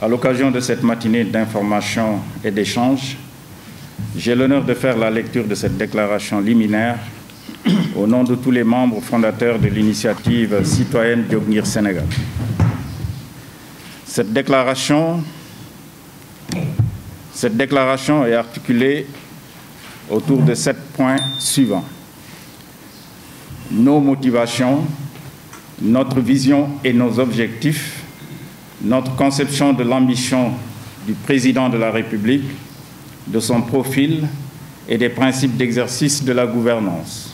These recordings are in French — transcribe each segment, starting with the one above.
À l'occasion de cette matinée d'information et d'échange, j'ai l'honneur de faire la lecture de cette déclaration liminaire au nom de tous les membres fondateurs de l'initiative citoyenne Jóg Ngir Sénégal. Cette déclaration est articulée autour de 7 points suivants. Nos motivations, notre vision et nos objectifs, notre conception de l'ambition du président de la République, de son profil et des principes d'exercice de la gouvernance.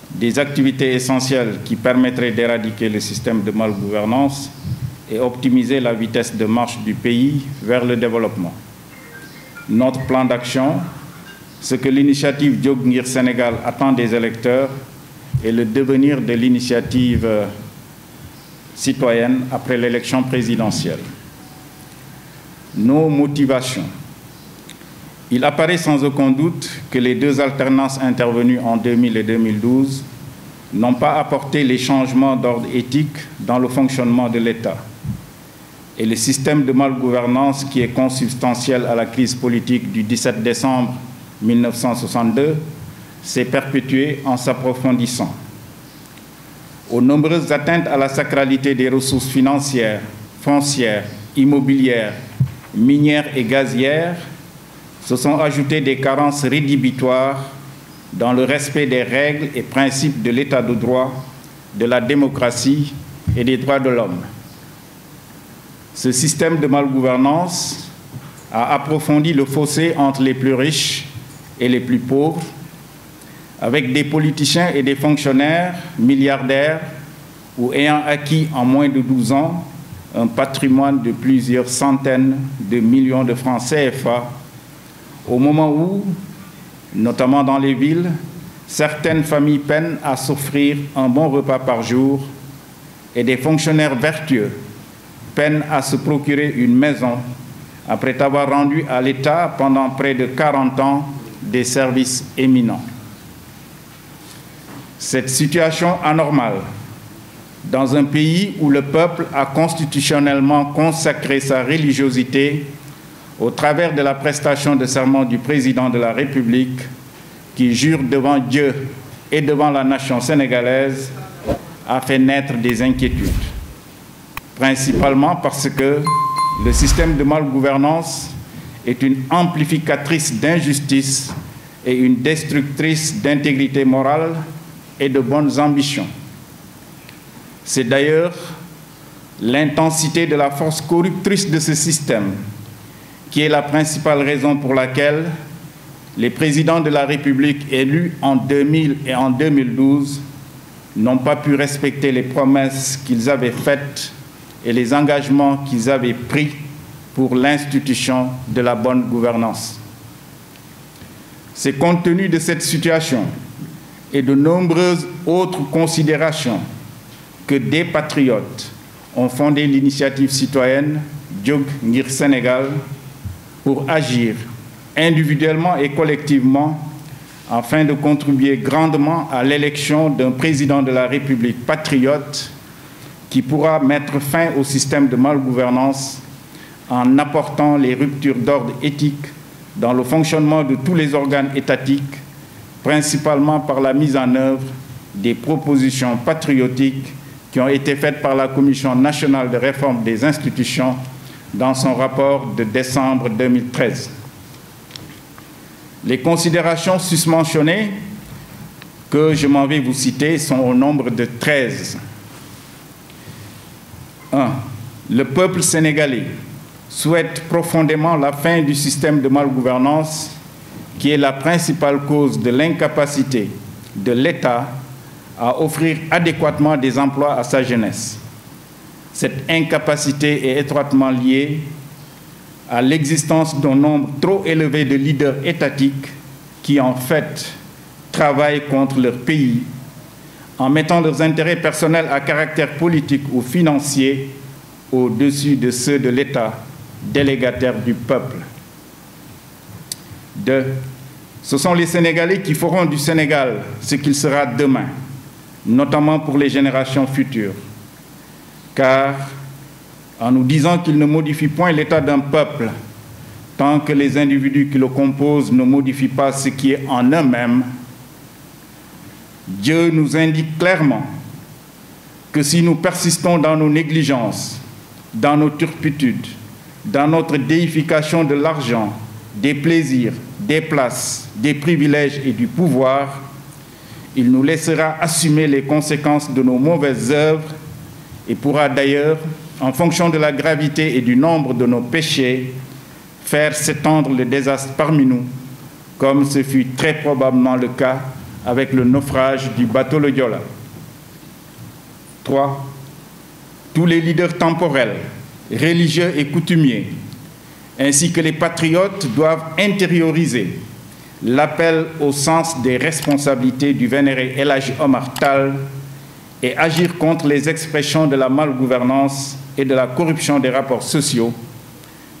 Des activités essentielles qui permettraient d'éradiquer le système de malgouvernance et optimiser la vitesse de marche du pays vers le développement. Notre plan d'action, ce que l'initiative Jóg Ngir Sénégal attend des électeurs et le devenir de l'initiative citoyenne après l'élection présidentielle. Nos motivations. Il apparaît sans aucun doute que les 2 alternances intervenues en 2000 et 2012 n'ont pas apporté les changements d'ordre éthique dans le fonctionnement de l'État. Et le système de malgouvernance qui est consubstantiel à la crise politique du 17 décembre 1962 s'est perpétué en s'approfondissant. Aux nombreuses atteintes à la sacralité des ressources financières, foncières, immobilières, minières et gazières, se sont ajoutées des carences rédhibitoires dans le respect des règles et principes de l'état de droit, de la démocratie et des droits de l'homme. Ce système de malgouvernance a approfondi le fossé entre les plus riches et les plus pauvres, avec des politiciens et des fonctionnaires milliardaires ou ayant acquis en moins de 12 ans un patrimoine de plusieurs centaines de millions de francs CFA, au moment où, notamment dans les villes, certaines familles peinent à s'offrir un bon repas par jour et des fonctionnaires vertueux peinent à se procurer une maison après avoir rendu à l'État pendant près de 40 ans des services éminents. Cette situation anormale, dans un pays où le peuple a constitutionnellement consacré sa religiosité au travers de la prestation de serment du président de la République, qui jure devant Dieu et devant la nation sénégalaise, a fait naître des inquiétudes. Principalement parce que le système de malgouvernance est une amplificatrice d'injustice et une destructrice d'intégrité morale et de bonnes ambitions. C'est d'ailleurs l'intensité de la force corruptrice de ce système qui est la principale raison pour laquelle les présidents de la République élus en 2000 et en 2012 n'ont pas pu respecter les promesses qu'ils avaient faites et les engagements qu'ils avaient pris pour l'institution de la bonne gouvernance. C'est compte tenu de cette situation et de nombreuses autres considérations que des patriotes ont fondé l'initiative citoyenne Jóg Ngir Sénégal pour agir individuellement et collectivement afin de contribuer grandement à l'élection d'un président de la République patriote qui pourra mettre fin au système de malgouvernance en apportant les ruptures d'ordre éthique dans le fonctionnement de tous les organes étatiques, principalement par la mise en œuvre des propositions patriotiques qui ont été faites par la Commission nationale de réforme des institutions dans son rapport de décembre 2013. Les considérations susmentionnées que je m'en vais vous citer sont au nombre de 13. 1. Le peuple sénégalais souhaite profondément la fin du système de malgouvernance qui est la principale cause de l'incapacité de l'État à offrir adéquatement des emplois à sa jeunesse. Cette incapacité est étroitement liée à l'existence d'un nombre trop élevé de leaders étatiques qui, en fait, travaillent contre leur pays en mettant leurs intérêts personnels à caractère politique ou financier au-dessus de ceux de l'État, délégataire du peuple. 2. Ce sont les Sénégalais qui feront du Sénégal ce qu'il sera demain, notamment pour les générations futures. Car en nous disant qu'il ne modifie point l'état d'un peuple tant que les individus qui le composent ne modifient pas ce qui est en eux-mêmes, Dieu nous indique clairement que si nous persistons dans nos négligences, dans nos turpitudes, dans notre déification de l'argent, des plaisirs, des places, des privilèges et du pouvoir, il nous laissera assumer les conséquences de nos mauvaises œuvres et pourra d'ailleurs, en fonction de la gravité et du nombre de nos péchés, faire s'étendre le désastre parmi nous, comme ce fut très probablement le cas avec le naufrage du bateau le Joola. 3. Tous les leaders temporels, religieux et coutumiers, ainsi que les patriotes doivent intérioriser l'appel au sens des responsabilités du vénéré El Hadji Omar Tall et agir contre les expressions de la malgouvernance et de la corruption des rapports sociaux,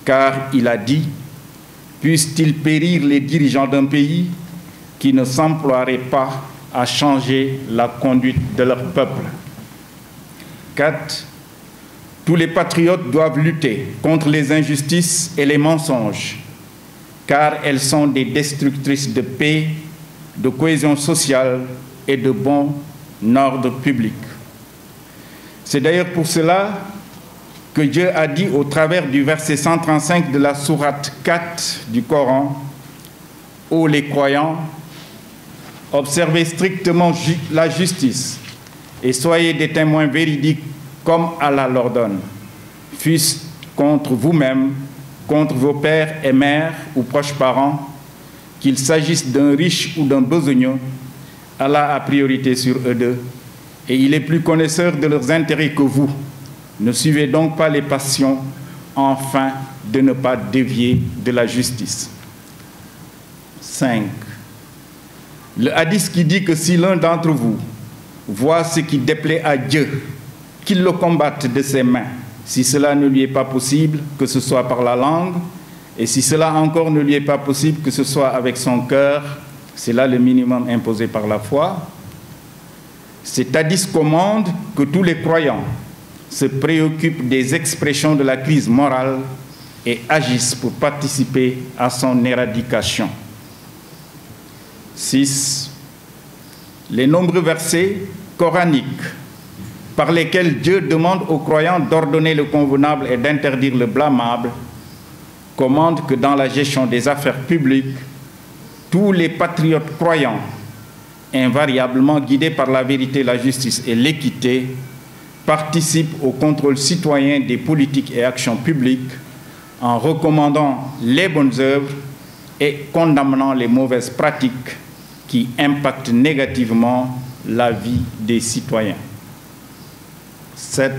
car il a dit « Puissent-ils périr les dirigeants d'un pays qui ne s'emploieraient pas à changer la conduite de leur peuple ». 4. Tous les patriotes doivent lutter contre les injustices et les mensonges, car elles sont des destructrices de paix, de cohésion sociale et de bon ordre public. C'est d'ailleurs pour cela que Dieu a dit au travers du verset 135 de la sourate 4 du Coran, « Ô les croyants, observez strictement la justice et soyez des témoins véridiques comme Allah l'ordonne, fût-ce contre vous-même, contre vos pères et mères ou proches parents, qu'il s'agisse d'un riche ou d'un besogneux, Allah a priorité sur eux deux, et il est plus connaisseur de leurs intérêts que vous. Ne suivez donc pas les passions, afin de ne pas dévier de la justice. 5. Le hadith qui dit que si l'un d'entre vous voit ce qui déplaît à Dieu, qu'il le combatte de ses mains, si cela ne lui est pas possible, que ce soit par la langue, et si cela encore ne lui est pas possible, que ce soit avec son cœur, c'est là le minimum imposé par la foi. Cet hadith commande que tous les croyants se préoccupent des expressions de la crise morale et agissent pour participer à son éradication. 6. Les nombreux versets coraniques par lesquels Dieu demande aux croyants d'ordonner le convenable et d'interdire le blâmable commandent que dans la gestion des affaires publiques, tous les patriotes croyants, invariablement guidés par la vérité, la justice et l'équité, participent au contrôle citoyen des politiques et actions publiques en recommandant les bonnes œuvres et condamnant les mauvaises pratiques qui impactent négativement la vie des citoyens. 7.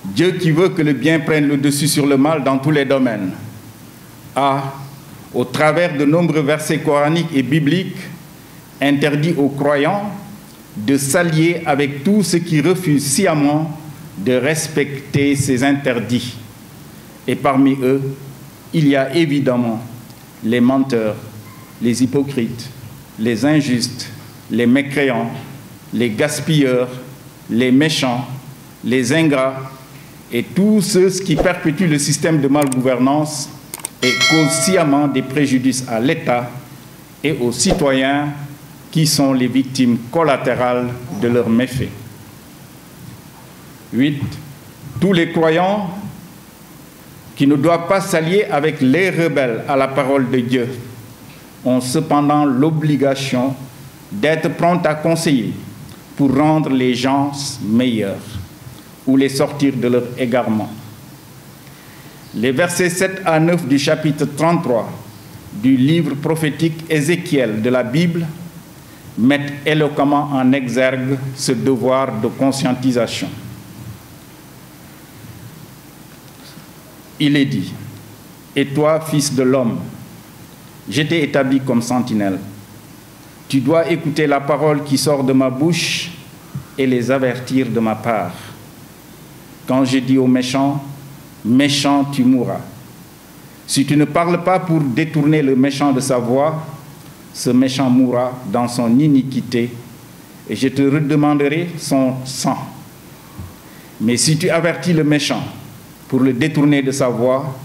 Dieu qui veut que le bien prenne le dessus sur le mal dans tous les domaines a, au travers de nombreux versets coraniques et bibliques, interdit aux croyants de s'allier avec tous ceux qui refusent sciemment de respecter ces interdits. Et parmi eux, il y a évidemment les menteurs, les hypocrites, les injustes, les mécréants, les gaspilleurs, les méchants, les ingrats et tous ceux qui perpétuent le système de malgouvernance et causent sciemment des préjudices à l'État et aux citoyens qui sont les victimes collatérales de leurs méfaits. 8. Tous les croyants qui ne doivent pas s'allier avec les rebelles à la parole de Dieu ont cependant l'obligation d'être prompts à conseiller pour rendre les gens meilleurs ou les sortir de leur égarement. Les versets 7 à 9 du chapitre 33 du livre prophétique Ézéchiel de la Bible mettent éloquemment en exergue ce devoir de conscientisation. Il est dit, « Et toi, fils de l'homme, je t'ai établi comme sentinelle. Tu dois écouter la parole qui sort de ma bouche et les avertir de ma part. Quand je dis aux méchants, méchant, tu mourras. Si tu ne parles pas pour détourner le méchant de sa voie, ce méchant mourra dans son iniquité et je te redemanderai son sang. Mais si tu avertis le méchant pour le détourner de sa voie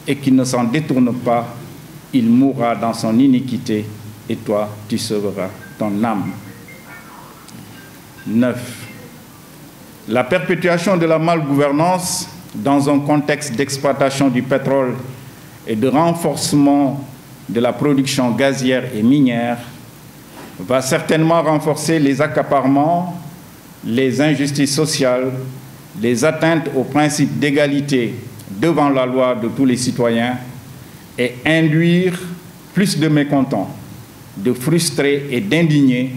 et qu'il ne s'en détourne pas, il mourra dans son iniquité et toi, tu sauveras ton âme. 9. La perpétuation de la malgouvernance dans un contexte d'exploitation du pétrole et de renforcement de la production gazière et minière va certainement renforcer les accaparements, les injustices sociales, les atteintes au principe d'égalité devant la loi de tous les citoyens et induire plus de mécontents, de frustrés et d'indignés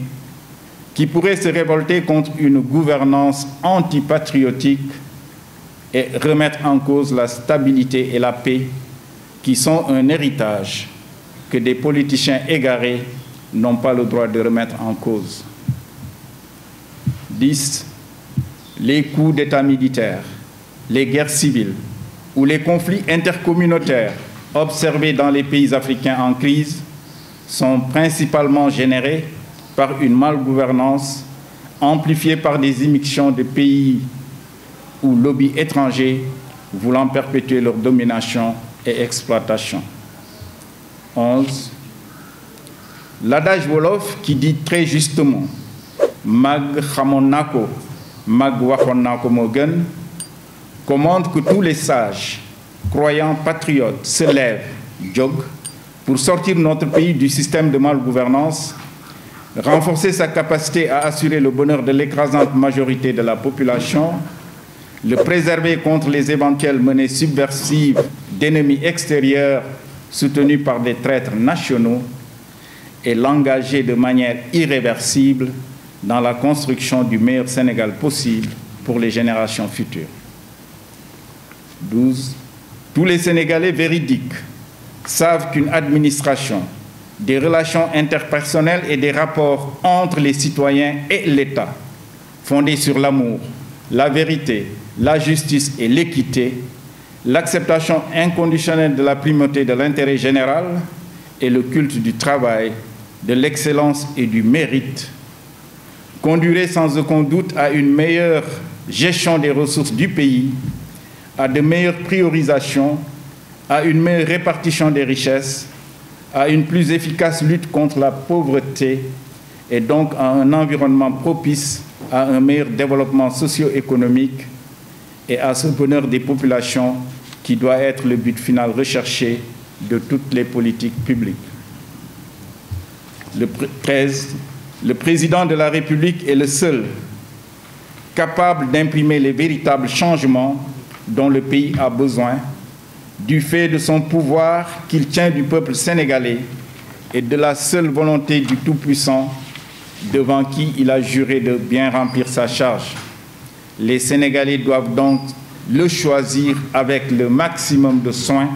qui pourraient se révolter contre une gouvernance antipatriotique et remettre en cause la stabilité et la paix qui sont un héritage que des politiciens égarés n'ont pas le droit de remettre en cause. 10. Les coups d'État militaires, les guerres civiles ou les conflits intercommunautaires observés dans les pays africains en crise sont principalement générés par une malgouvernance amplifiée par des immixtions de pays ou lobbies étrangers voulant perpétuer leur domination et exploitation. 11. L'adage Wolof qui dit très justement « Mag Khamonako, Mag Wahonako Mogen » commande que tous les sages, croyants, patriotes se lèvent, jog, pour sortir notre pays du système de malgouvernance, renforcer sa capacité à assurer le bonheur de l'écrasante majorité de la population, le préserver contre les éventuelles menées subversives d'ennemis extérieurs soutenus par des traîtres nationaux et l'engager de manière irréversible dans la construction du meilleur Sénégal possible pour les générations futures. 12. Tous les Sénégalais véridiques savent qu'une administration, des relations interpersonnelles et des rapports entre les citoyens et l'État, fondés sur l'amour, la vérité, la justice et l'équité, l'acceptation inconditionnelle de la primauté de l'intérêt général et le culte du travail, de l'excellence et du mérite, conduirait sans aucun doute à une meilleure gestion des ressources du pays, à de meilleures priorisations, à une meilleure répartition des richesses, à une plus efficace lutte contre la pauvreté et donc à un environnement propice à un meilleur développement socio-économique et à ce bonheur des populations qui doit être le but final recherché de toutes les politiques publiques. 13. Le président de la République est le seul capable d'imprimer les véritables changements dont le pays a besoin, du fait de son pouvoir qu'il tient du peuple sénégalais et de la seule volonté du Tout-Puissant devant qui il a juré de bien remplir sa charge. Les Sénégalais doivent donc le choisir avec le maximum de soin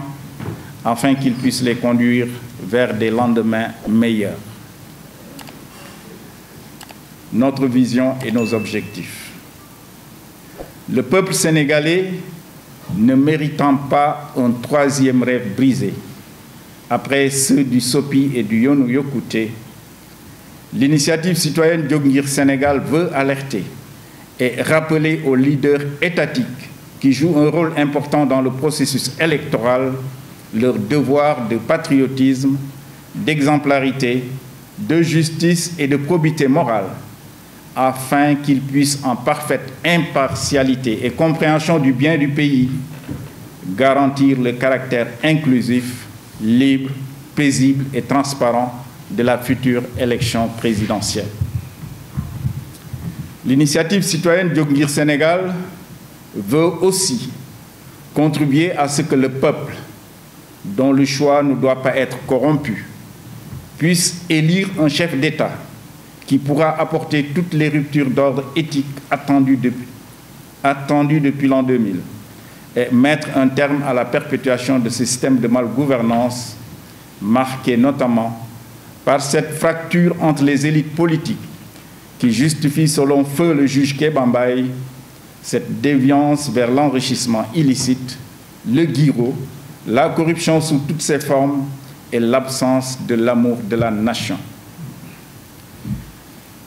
afin qu'il puisse les conduire vers des lendemains meilleurs. Notre vision et nos objectifs. Le peuple sénégalais, ne méritant pas un troisième rêve brisé, après ceux du Sopi et du Yonou Yokouté, l'initiative citoyenne Jóg Ngir Sénégal veut alerter et rappeler aux leaders étatiques qui jouent un rôle important dans le processus électoral leur devoir de patriotisme, d'exemplarité, de justice et de probité morale, afin qu'ils puissent, en parfaite impartialité et compréhension du bien du pays, garantir le caractère inclusif, libre, paisible et transparent de la future élection présidentielle. L'initiative citoyenne Jóg Ngir Sénégal veut aussi contribuer à ce que le peuple, dont le choix ne doit pas être corrompu, puisse élire un chef d'État qui pourra apporter toutes les ruptures d'ordre éthique attendues depuis l'an 2000 et mettre un terme à la perpétuation de ce système de malgouvernance marqué notamment par cette fracture entre les élites politiques qui justifie, selon feu le juge Kebambaye, cette déviance vers l'enrichissement illicite, le guiro, la corruption sous toutes ses formes et l'absence de l'amour de la nation.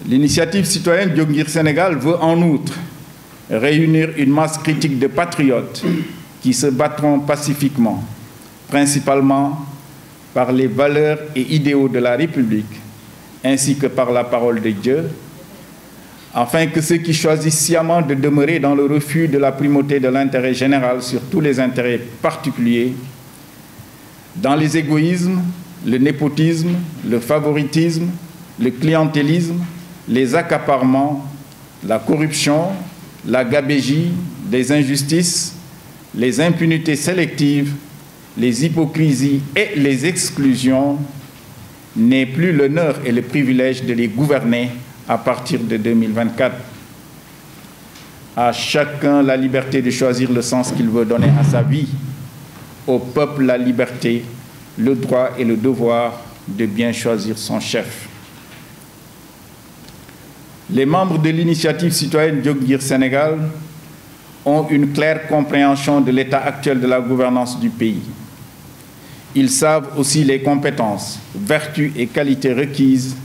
L'initiative citoyenne Jóg Ngir Sénégal veut en outre réunir une masse critique de patriotes qui se battront pacifiquement, principalement par les valeurs et idéaux de la République, ainsi que par la parole de Dieu, afin que ceux qui choisissent sciemment de demeurer dans le refus de la primauté de l'intérêt général sur tous les intérêts particuliers, dans les égoïsmes, le népotisme, le favoritisme, le clientélisme, les accaparements, la corruption, la gabegie, les injustices, les impunités sélectives, les hypocrisies et les exclusions, n'aient plus l'honneur et le privilège de les gouverner à partir de 2024. À chacun la liberté de choisir le sens qu'il veut donner à sa vie. Au peuple la liberté, le droit et le devoir de bien choisir son chef. Les membres de l'initiative citoyenne Dioguir Sénégal ont une claire compréhension de l'état actuel de la gouvernance du pays. Ils savent aussi les compétences, vertus et qualités requises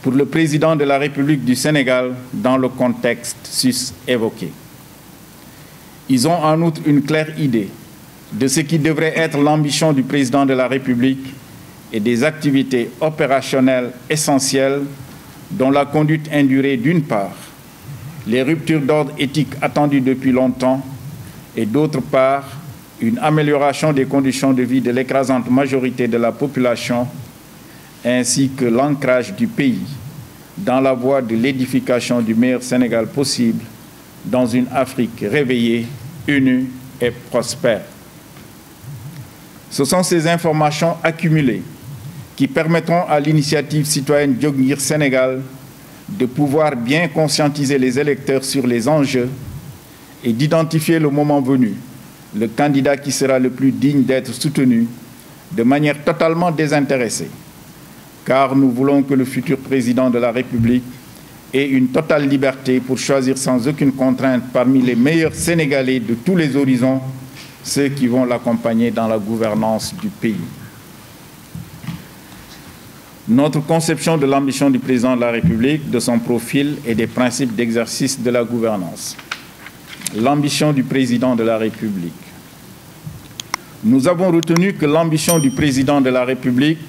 pour le président de la République du Sénégal dans le contexte sus-évoqué. Ils ont en outre une claire idée de ce qui devrait être l'ambition du président de la République et des activités opérationnelles essentielles dont la conduite induirait d'une part les ruptures d'ordre éthique attendues depuis longtemps et d'autre part une amélioration des conditions de vie de l'écrasante majorité de la population ainsi que l'ancrage du pays dans la voie de l'édification du meilleur Sénégal possible dans une Afrique réveillée, unie et prospère. Ce sont ces informations accumulées qui permettront à l'initiative citoyenne Dioguir Sénégal de pouvoir bien conscientiser les électeurs sur les enjeux et d'identifier le moment venu le candidat qui sera le plus digne d'être soutenu de manière totalement désintéressée, car nous voulons que le futur président de la République ait une totale liberté pour choisir sans aucune contrainte parmi les meilleurs Sénégalais de tous les horizons, ceux qui vont l'accompagner dans la gouvernance du pays. Notre conception de l'ambition du président de la République, de son profil et des principes d'exercice de la gouvernance. L'ambition du président de la République. Nous avons retenu que l'ambition du président de la République,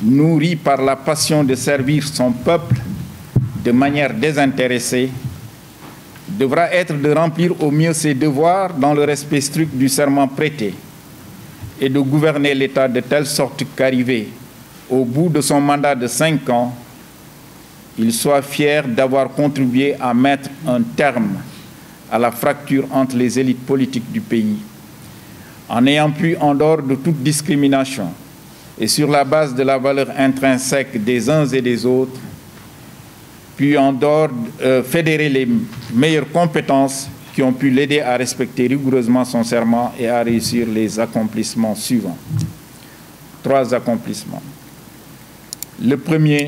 nourrie par la passion de servir son peuple de manière désintéressée, devra être de remplir au mieux ses devoirs dans le respect strict du serment prêté et de gouverner l'État de telle sorte qu'arrivé au bout de son mandat de 5 ans, il soit fier d'avoir contribué à mettre un terme à la fracture entre les élites politiques du pays, en ayant pu, en dehors de toute discrimination et sur la base de la valeur intrinsèque des uns et des autres, puis en dehors fédérer les meilleures compétences qui ont pu l'aider à respecter rigoureusement son serment et à réussir les accomplissements suivants. 3 accomplissements. Le premier,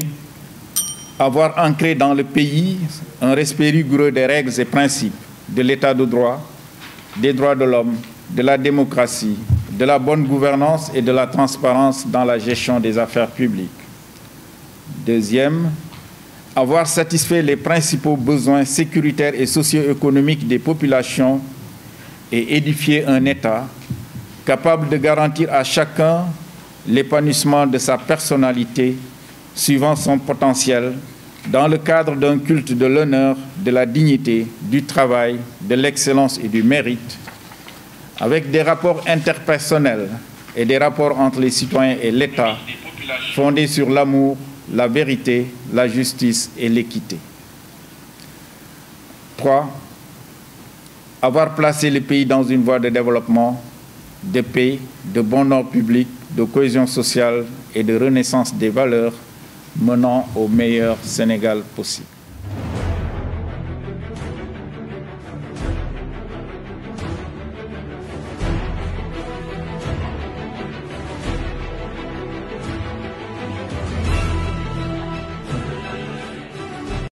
avoir ancré dans le pays un respect rigoureux des règles et principes de l'état de droit, des droits de l'homme, de la démocratie, de la bonne gouvernance et de la transparence dans la gestion des affaires publiques. Deuxième, avoir satisfait les principaux besoins sécuritaires et socio-économiques des populations et édifier un État capable de garantir à chacun l'épanouissement de sa personnalité suivant son potentiel dans le cadre d'un culte de l'honneur, de la dignité, du travail, de l'excellence et du mérite, avec des rapports interpersonnels et des rapports entre les citoyens et l'État fondés sur l'amour, la vérité, la justice et l'équité. 3. Avoir placé le pays dans une voie de développement, de paix, de bon ordre public, de cohésion sociale et de renaissance des valeurs menant au meilleur Sénégal possible.